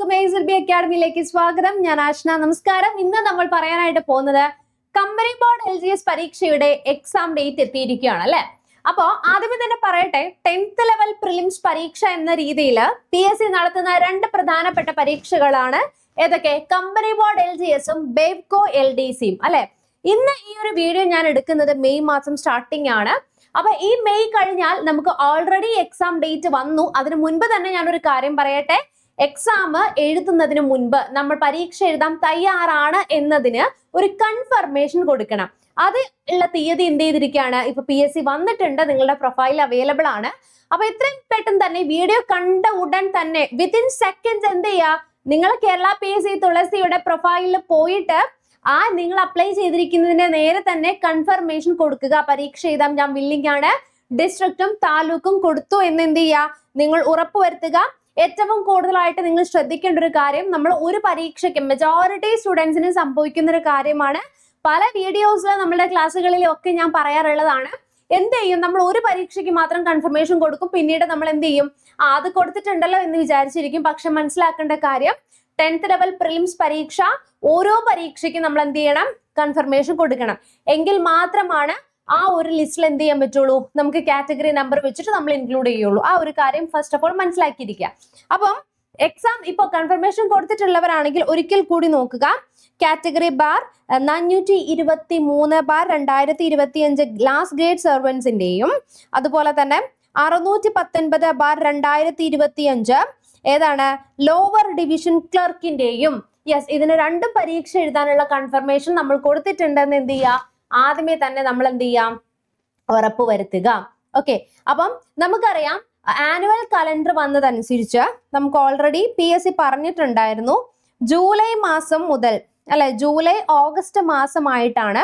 എല്ലാവർക്കും ASLB അക്കാഡമിയിലേക്ക് സ്വാഗതം. ഞാൻ ആഷ്ന. നമസ്കാരം. ഇന്ന് നമ്മൾ പറയാനായിട്ട് പോകുന്നത് കമ്പനി ബോർഡ് LGS പരീക്ഷയുടെ എക്സാം ഡേറ്റ് എത്തിയിരിക്കുകയാണ് അല്ലെ. അപ്പോ ആദ്യമേ തന്നെ പറയട്ടെ, 10th ലെവൽ പ്രിലിംസ് പരീക്ഷ എന്ന രീതിയിൽ PSC നടത്തുന്ന രണ്ട് പ്രധാനപ്പെട്ട പരീക്ഷകളാണ് ഏതൊക്കെ? കമ്പനി ബോർഡ് LGSഉം ബേബ്കോ LDCയും അല്ലെ. ഇന്ന് ഈ ഒരു വീഡിയോ ഞാൻ എടുക്കുന്നത് മെയ് മാസം സ്റ്റാർട്ടിംഗ് ആണ്. അപ്പൊ ഈ മെയ് കഴിഞ്ഞാൽ നമുക്ക് ഓൾറെഡി എക്സാം ഡേറ്റ് വന്നു. അതിനു മുൻപ് തന്നെ ഞാനൊരു കാര്യം പറയട്ടെ, എക്സാം എഴുതുന്നതിന് മുൻപ് നമ്മൾ പരീക്ഷ എഴുതാൻ തയ്യാറാണ് എന്നതിന് ഒരു കൺഫർമേഷൻ കൊടുക്കണം. അത് ഉള്ള തീയതി എന്ത് ചെയ്തിരിക്കുകയാണ്? ഇപ്പൊ PSC വന്നിട്ടുണ്ട്, നിങ്ങളുടെ പ്രൊഫൈൽ അവൈലബിൾ ആണ്. അപ്പൊ എത്രയും പെട്ടെന്ന് തന്നെ വീഡിയോ കണ്ട ഉടൻ തന്നെ വിത്തിൻ സെക്കൻഡ്സ് എന്ത് ചെയ്യുക, നിങ്ങൾ കേരള PSC തുളസിയുടെ പ്രൊഫൈലിൽ പോയിട്ട് നിങ്ങൾ അപ്ലൈ ചെയ്തിരിക്കുന്നതിന്റെ നേരെ തന്നെ കൺഫർമേഷൻ കൊടുക്കുക. പരീക്ഷ എഴുതാൻ ഞാൻ വില്ലിംഗ് ആണ്, ഡിസ്ട്രിക്റ്റും താലൂക്കും കൊടുത്തു എന്ന് എന്ത് ചെയ്യുക, നിങ്ങൾ ഉറപ്പുവരുത്തുക. ഏറ്റവും കൂടുതലായിട്ട് നിങ്ങൾ ശ്രദ്ധിക്കേണ്ട ഒരു കാര്യം, നമ്മൾ ഒരു പരീക്ഷയ്ക്ക് മെജോറിറ്റി സ്റ്റുഡൻസിന് സംഭവിക്കുന്ന ഒരു കാര്യമാണ്. പല വീഡിയോസിൽ നമ്മുടെ ക്ലാസ്സുകളിലും ഒക്കെ ഞാൻ പറയാറുള്ളതാണ്. എന്ത് ചെയ്യും, നമ്മൾ ഒരു പരീക്ഷയ്ക്ക് മാത്രം കൺഫർമേഷൻ കൊടുക്കും, പിന്നീട് നമ്മൾ എന്ത് ചെയ്യും, അത് കൊടുത്തിട്ടുണ്ടല്ലോ എന്ന് വിചാരിച്ചിരിക്കും. പക്ഷെ മനസ്സിലാക്കേണ്ട കാര്യം, 10th ലെവൽ പ്രിലിംസ് പരീക്ഷ ഓരോ പരീക്ഷയ്ക്കും നമ്മൾ എന്ത് ചെയ്യണം, കൺഫർമേഷൻ കൊടുക്കണം. എങ്കിൽ മാത്രമാണ് ആ ഒരു ലിസ്റ്റിൽ എന്ത് ചെയ്യാൻ പറ്റുള്ളൂ, നമുക്ക് കാറ്റഗറി നമ്പർ വെച്ചിട്ട് നമ്മൾ ഇൻക്ലൂഡ് ചെയ്യുള്ളൂ. ആ ഒരു കാര്യം ഫസ്റ്റ് ഓഫ് ഓൾ മനസ്സിലാക്കിയിരിക്കുക. അപ്പം എക്സാം ഇപ്പോൾ കൺഫർമേഷൻ കൊടുത്തിട്ടുള്ളവരാണെങ്കിൽ ഒരിക്കൽ കൂടി നോക്കുക. കാറ്റഗറി ബാർ 423/2025 ലാസ്റ്റ് ഗ്രേഡ് സർവൻസിന്റെയും അതുപോലെ തന്നെ 619/2025 ഏതാണ്, ലോവർ ഡിവിഷൻ ക്ലർക്കിന്റെയും. യെസ്, ഇതിന് രണ്ടും പരീക്ഷ എഴുതാനുള്ള കൺഫർമേഷൻ നമ്മൾ കൊടുത്തിട്ടുണ്ടെന്ന് എന്ത് ചെയ്യുക, ആദ്യമേ തന്നെ നമ്മൾ എന്ത് ചെയ്യാം, ഉറപ്പ് വരുത്തുക. ഓക്കെ, അപ്പം നമുക്കറിയാം ആനുവൽ കലണ്ടർ വന്നതനുസരിച്ച് നമുക്ക് ഓൾറെഡി PSC പറഞ്ഞിട്ടുണ്ടായിരുന്നു ജൂലൈ മാസം മുതൽ അല്ലെ, ജൂലൈ ഓഗസ്റ്റ് മാസമായിട്ടാണ്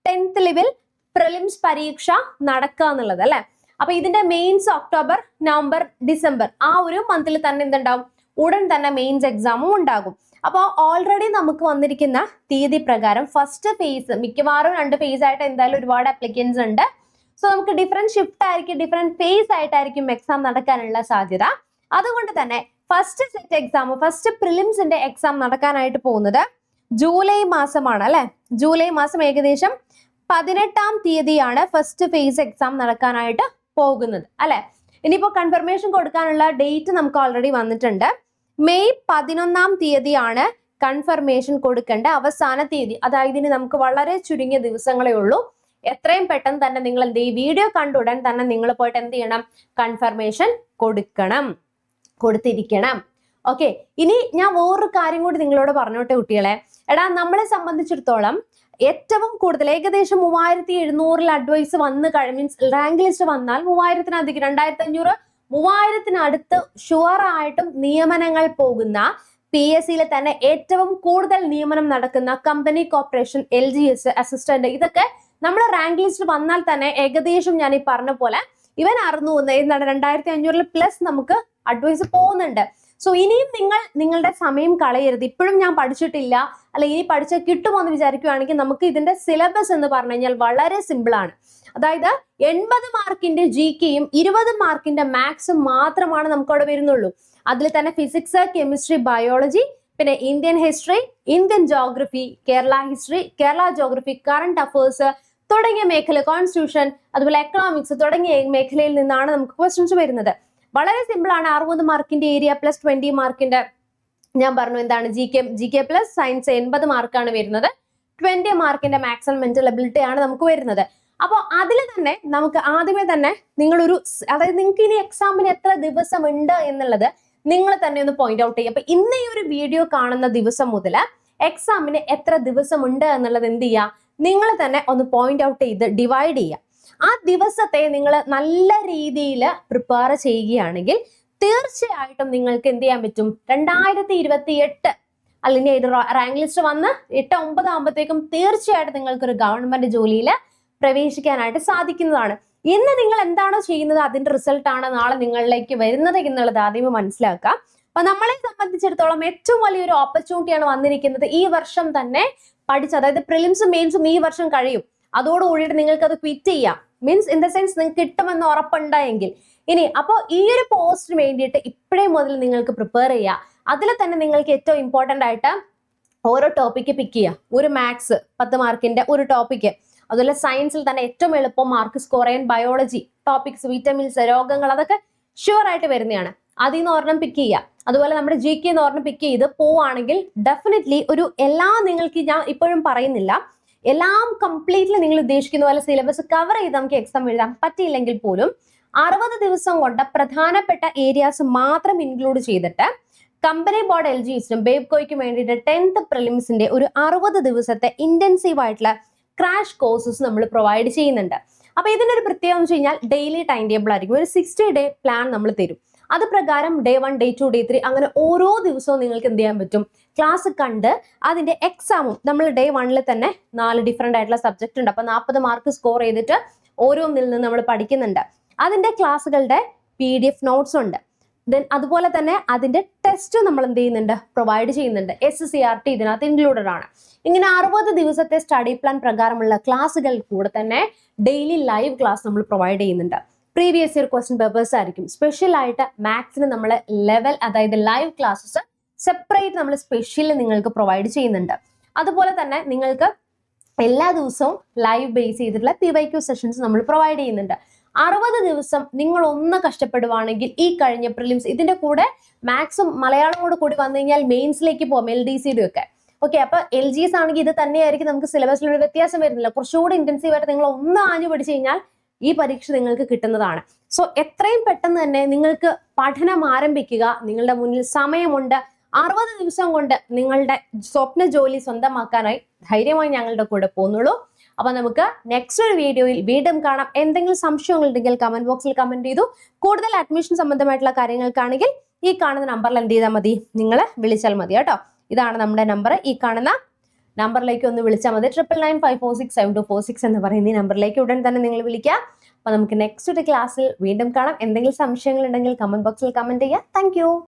10th ലെവൽ പ്രിലിംസ് പരീക്ഷ നടക്കുക എന്നുള്ളത് അല്ലെ. അപ്പൊ ഇതിന്റെ മെയിൻസ് ഒക്ടോബർ, നവംബർ, ഡിസംബർ ആ ഒരു മന്തിൽ തന്നെ എന്തുണ്ടാവും, ഉടൻ തന്നെ മെയിൻസ് എക്സാമും ഉണ്ടാകും. അപ്പോൾ ഓൾറെഡി നമുക്ക് വന്നിരിക്കുന്ന തീയതി പ്രകാരം ഫസ്റ്റ് ഫേസ് മിക്കവാറും 2 ഫേസ് ആയിട്ട് എന്തായാലും ഒരുപാട് അപ്ലിക്കൻസ് ഉണ്ട്. സോ നമുക്ക് ഡിഫറെന്റ് ഷിഫ്റ്റ് ആയിരിക്കും, ഡിഫറെന്റ് ഫേസ് ആയിട്ടായിരിക്കും എക്സാം നടക്കാനുള്ള സാധ്യത. അതുകൊണ്ട് തന്നെ ഫസ്റ്റ് സെറ്റ് എക്സാം, ഫസ്റ്റ് പ്രിലിംസിന്റെ എക്സാം നടക്കാനായിട്ട് പോകുന്നത് ജൂലൈ മാസമാണ് അല്ലെ. ജൂലൈ മാസം ഏകദേശം 18-ാം തീയതിയാണ് ഫസ്റ്റ് ഫേസ് എക്സാം നടക്കാനായിട്ട് പോകുന്നത് അല്ലെ. ഇനിയിപ്പോ കൺഫർമേഷൻ കൊടുക്കാനുള്ള ഡേറ്റ് നമുക്ക് ഓൾറെഡി വന്നിട്ടുണ്ട്. മെയ് 11-ാം തീയതിയാണ് കൺഫർമേഷൻ കൊടുക്കേണ്ട അവസാന തീയതി. അതായത് ഇനി നമുക്ക് വളരെ ചുരുങ്ങിയ ദിവസങ്ങളേ ഉള്ളൂ. എത്രയും പെട്ടെന്ന് തന്നെ നിങ്ങൾ എന്ത് ചെയ്യും, വീഡിയോ കണ്ടുടൻ തന്നെ നിങ്ങൾ പോയിട്ട് എന്ത് ചെയ്യണം, കൺഫർമേഷൻ കൊടുത്തിരിക്കണം. ഓക്കെ, ഇനി ഞാൻ വേറൊരു കാര്യം കൂടി നിങ്ങളോട് പറഞ്ഞോട്ടെ കുട്ടികളെ. എടാ, നമ്മളെ സംബന്ധിച്ചിടത്തോളം ഏറ്റവും കൂടുതൽ ഏകദേശം 3700 അഡ്വൈസ് വന്ന് മീൻസ് റാങ്ക് ലിസ്റ്റ് വന്നാൽ 3000-അധികം 2500 3000-അടുത്ത് ഷുവർ ആയിട്ടും നിയമനങ്ങൾ പോകുന്ന PSCയിലെ തന്നെ ഏറ്റവും കൂടുതൽ നിയമനം നടക്കുന്ന കമ്പനി കോർപ്പറേഷൻ LGS അസിസ്റ്റന്റ്, ഇതൊക്കെ നമ്മുടെ റാങ്ക് ലിസ്റ്റ് വന്നാൽ തന്നെ ഏകദേശം ഞാൻ ഈ പറഞ്ഞ പോലെ ഇവൻ 2500+ നമുക്ക് അഡ്വൈസ് പോകുന്നുണ്ട്. സോ ഇനിയും നിങ്ങൾ നിങ്ങളുടെ സമയം കളയരുത്. ഇപ്പോഴും ഞാൻ പഠിച്ചിട്ടില്ല അല്ലെ, ഇനി പഠിച്ചാൽ കിട്ടുമോ എന്ന് വിചാരിക്കുകയാണെങ്കിൽ നമുക്ക് ഇതിന്റെ സിലബസ് എന്ന് പറഞ്ഞു കഴിഞ്ഞാൽ വളരെ സിമ്പിൾ ആണ്. അതായത് 80 മാർക്കിന്റെ GKയും 20 മാർക്കിന്റെ മാത്സും മാത്രമാണ് നമുക്ക് അവിടെ വരുന്നുള്ളൂ. അതിൽ തന്നെ ഫിസിക്സ്, കെമിസ്ട്രി, ബയോളജി, പിന്നെ Indian history, Indian geography, Kerala history, Kerala geography, current affairs തുടങ്ങിയ മേഖല, കോൺസ്റ്റിറ്റ്യൂഷൻ, അതുപോലെ എക്കണോമിക്സ് തുടങ്ങിയ മേഖലയിൽ നിന്നാണ് നമുക്ക് ക്വസ്റ്റ്യൻസ് വരുന്നത്. വളരെ സിമ്പിൾ ആണ്. 60 മാർക്കിന്റെ ഏരിയ പ്ലസ് 20 മാർക്കിന്റെ ഞാൻ പറഞ്ഞു എന്താണ് GK പ്ലസ് സയൻസ് 80 മാർക്കാണ് വരുന്നത്. 20 മാർക്കിന്റെ മാത്സ് ആൻഡ് മെന്റൽ എബിലിറ്റി ആണ് നമുക്ക് വരുന്നത്. അപ്പോൾ അതിൽ തന്നെ നമുക്ക് ആദ്യമേ തന്നെ നിങ്ങളൊരു, അതായത് നിങ്ങൾക്ക് ഇനി എക്സാമിന് എത്ര ദിവസം ഉണ്ട് എന്നുള്ളത് നിങ്ങൾ തന്നെ ഒന്ന് പോയിന്റ് ഔട്ട് ചെയ്യുക. അപ്പൊ ഇന്ന് ഈ ഒരു വീഡിയോ കാണുന്ന ദിവസം മുതൽ എക്സാമിന് എത്ര ദിവസം ഉണ്ട് എന്നുള്ളത് എന്ത് ചെയ്യുക, നിങ്ങൾ തന്നെ ഒന്ന് പോയിന്റ് ഔട്ട് ചെയ്ത് ഡിവൈഡ് ചെയ്യുക. ആ ദിവസത്തെ നിങ്ങൾ നല്ല രീതിയിൽ പ്രിപ്പയർ ചെയ്യുകയാണെങ്കിൽ തീർച്ചയായിട്ടും നിങ്ങൾക്ക് എന്ത് ചെയ്യാൻ പറ്റും, 2028 അല്ലെങ്കിൽ റാങ്ക് ലിസ്റ്റ് വന്ന് 8-9 ആകുമ്പോഴത്തേക്കും തീർച്ചയായിട്ടും നിങ്ങൾക്കൊരു ഗവൺമെന്റ് ജോലിയിൽ പ്രവേശിക്കാനായിട്ട് സാധിക്കുന്നതാണ്. ഇന്ന് നിങ്ങൾ എന്താണോ ചെയ്യുന്നത് അതിന്റെ റിസൾട്ട് ആണ് നാളെ നിങ്ങളിലേക്ക് വരുന്നത് എന്നുള്ളത് ആദ്യമേ മനസ്സിലാക്കുക. അപ്പൊ നമ്മളെ സംബന്ധിച്ചിടത്തോളം ഏറ്റവും വലിയൊരു ഓപ്പർച്യൂണിറ്റിയാണ് വന്നിരിക്കുന്നത്. ഈ വർഷം തന്നെ പഠിച്ച്, അതായത് പ്രിലിംസും മെയിൻസും ഈ വർഷം കഴിയും, അതോടുകൂടിയിട്ട് നിങ്ങൾക്ക് അത് ക്വിറ്റ് ചെയ്യാം. മീൻസ് ഇൻ ദ സെൻസ് നിങ്ങൾക്ക് കിട്ടുമെന്ന് ഉറപ്പുണ്ടായെങ്കിൽ ഇനി അപ്പോൾ ഈ ഒരു പോസ്റ്റിന് വേണ്ടിയിട്ട് ഇപ്പോഴേ മുതൽ നിങ്ങൾക്ക് പ്രിപ്പയർ ചെയ്യാം. അതിൽ തന്നെ നിങ്ങൾക്ക് ഏറ്റവും ഇമ്പോർട്ടന്റ് ആയിട്ട് ഓരോ ടോപ്പിക്ക് പിക്ക് ചെയ്യുക. ഒരു മാത്സ് 10 മാർക്കിന്റെ ഒരു ടോപ്പിക്ക്, അതുപോലെ സയൻസിൽ തന്നെ ഏറ്റവും എളുപ്പം മാർക്ക് സ്കോർ ചെയ്യാൻ ബയോളജി ടോപ്പിക്സ്, വിറ്റമിൻസ്, രോഗങ്ങൾ, അതൊക്കെ ഷുവർ ആയിട്ട് വരുന്നതാണ്. അതിൽ നിന്ന് ഒരെണ്ണം പിക്ക് ചെയ്യുക. അതുപോലെ നമ്മുടെ GK എന്ന് ഒരെണ്ണം പിക്ക് ചെയ്ത് പോവാണെങ്കിൽ ഡെഫിനറ്റ്ലി നിങ്ങൾക്ക് ഞാൻ ഇപ്പോഴും പറയുന്നില്ല, എല്ലാം കംപ്ലീറ്റ്ലി നിങ്ങൾ ഉദ്ദേശിക്കുന്ന പോലെ സിലബസ് കവർ ചെയ്ത് നമുക്ക് എക്സാം എഴുതാൻ പറ്റിയില്ലെങ്കിൽ പോലും 60 ദിവസം കൊണ്ട് പ്രധാനപ്പെട്ട ഏരിയാസ് മാത്രം ഇൻക്ലൂഡ് ചെയ്തിട്ട് കമ്പനി ബോർഡ് LGSനും ബേബ്കോയ്ക്കും വേണ്ടിയിട്ട് 10th പ്രിലിംസിന്റെ ഒരു 60 ദിവസത്തെ ഇന്റൻസീവ് ആയിട്ടുള്ള ക്രാഷ് കോഴ്സസ് നമ്മൾ പ്രൊവൈഡ് ചെയ്യുന്നുണ്ട്. അപ്പൊ ഇതിന്റെ ഒരു പ്രത്യേകത എന്ന് വെച്ച് കഴിഞ്ഞാൽ ഡെയിലി ടൈം ടേബിൾ ആയിരിക്കും. ഒരു 60 ഡേ പ്ലാൻ നമ്മൾ തരും. അത് പ്രകാരം Day 1, Day 2, Day 3 അങ്ങനെ ഓരോ ദിവസവും നിങ്ങൾക്ക് എന്ത് ചെയ്യാൻ പറ്റും, ക്ലാസ് കണ്ട് അതിന്റെ എക്സാമും നമ്മൾ Day 1 തന്നെ 4 ഡിഫറെന്റ് ആയിട്ടുള്ള സബ്ജക്ട് ഉണ്ട്. അപ്പൊ 40 മാർക്ക് സ്കോർ ചെയ്തിട്ട് ഓരോന്നിൽ നിന്ന് നമ്മൾ പഠിക്കുന്നുണ്ട്. അതിന്റെ ക്ലാസ്സുകളുടെ PDF നോട്ട്സ് ഉണ്ട്. ദെൻ അതുപോലെ തന്നെ അതിന്റെ ടെസ്റ്റ് നമ്മൾ എന്ത് ചെയ്യുന്നുണ്ട്, പ്രൊവൈഡ് ചെയ്യുന്നുണ്ട്. SCRT ഇതിനകത്ത് ഇൻക്ലൂഡഡ് ആണ്. ഇങ്ങനെ 60 ദിവസത്തെ സ്റ്റഡി പ്ലാൻ പ്രകാരമുള്ള ക്ലാസ്സുകൾ കൂടെ തന്നെ ഡെയിലി ലൈവ് ക്ലാസ് നമ്മൾ പ്രൊവൈഡ് ചെയ്യുന്നുണ്ട്. പ്രീവിയസ് ഇയർ ക്വസ്റ്റ്യൻ പേപ്പേഴ്സ് ആയിരിക്കും. സ്പെഷ്യൽ ആയിട്ട് മാത്സിന് നമ്മൾ ലെവൽ, അതായത് ലൈവ് ക്ലാസ്സസ് സെപ്പറേറ്റ് നമ്മൾ സ്പെഷ്യൽ നിങ്ങൾക്ക് പ്രൊവൈഡ് ചെയ്യുന്നുണ്ട്. അതുപോലെ തന്നെ നിങ്ങൾക്ക് എല്ലാ ദിവസവും ലൈവ് ബേസ് ചെയ്തിട്ടുള്ള PYQ സെഷൻസ് നമ്മൾ പ്രൊവൈഡ് ചെയ്യുന്നുണ്ട്. 60 ദിവസം നിങ്ങൾ ഒന്ന് കഷ്ടപ്പെടുവാണെങ്കിൽ ഈ കഴിഞ്ഞ പ്രിലിംസ് ഇതിന്റെ കൂടെ മാത്സും മലയാളവും കൂടി വന്നു കഴിഞ്ഞാൽ മെയിൻസിലേക്ക് പോകും, LDCയുടെ ഒക്കെ. ഓക്കെ, അപ്പൊ LGS ആണെങ്കിൽ ഇത് തന്നെയായിരിക്കും, നമുക്ക് സിലബസിൽ ഒരു വ്യത്യാസം വരുന്നില്ല. കുറച്ചുകൂടി ഇന്റൻസീവ് ആയിട്ട് നിങ്ങൾ ഒന്ന് ആഞ്ഞു പഠിച്ചു കഴിഞ്ഞാൽ ഈ പരീക്ഷ നിങ്ങൾക്ക് കിട്ടുന്നതാണ്. സോ എത്രയും പെട്ടെന്ന് തന്നെ നിങ്ങൾക്ക് പഠനം ആരംഭിക്കുക. നിങ്ങളുടെ മുന്നിൽ സമയമുണ്ട്. 60 ദിവസം കൊണ്ട് നിങ്ങളുടെ സ്വപ്ന ജോലി സ്വന്തമാക്കാനായി ധൈര്യമായി ഞങ്ങളുടെ കൂടെ പോന്നുള്ളൂ. അപ്പൊ നമുക്ക് നെക്സ്റ്റ് ഒരു വീഡിയോയിൽ വീണ്ടും കാണാം. എന്തെങ്കിലും സംശയങ്ങൾ ഉണ്ടെങ്കിൽ കമന്റ് ബോക്സിൽ കമന്റ് ചെയ്തു. കൂടുതൽ അഡ്മിഷൻ സംബന്ധമായിട്ടുള്ള കാര്യങ്ങൾക്കാണെങ്കിൽ ഈ കാണുന്ന നമ്പറിൽ എന്ത് ചെയ്താൽ മതി, നിങ്ങൾ വിളിച്ചാൽ മതി കേട്ടോ. ഇതാണ് നമ്മുടെ നമ്പർ. ഈ കാണുന്ന നമ്പറിലേക്ക് ഒന്ന് വിളിച്ചാൽ മതി. 9995467246 എന്ന് പറയുന്ന ഈ നമ്പറിലേക്ക് ഉടൻ തന്നെ നിങ്ങൾ വിളിക്കുക. അപ്പൊ നമുക്ക് നെക്സ്റ്റ് ഒരു ക്ലാസ്സിൽ വീണ്ടും കാണാം. എന്തെങ്കിലും സംശയങ്ങൾ ഉണ്ടെങ്കിൽ കമന്റ് ബോക്സിൽ കമന്റ് ചെയ്യുക. താങ്ക്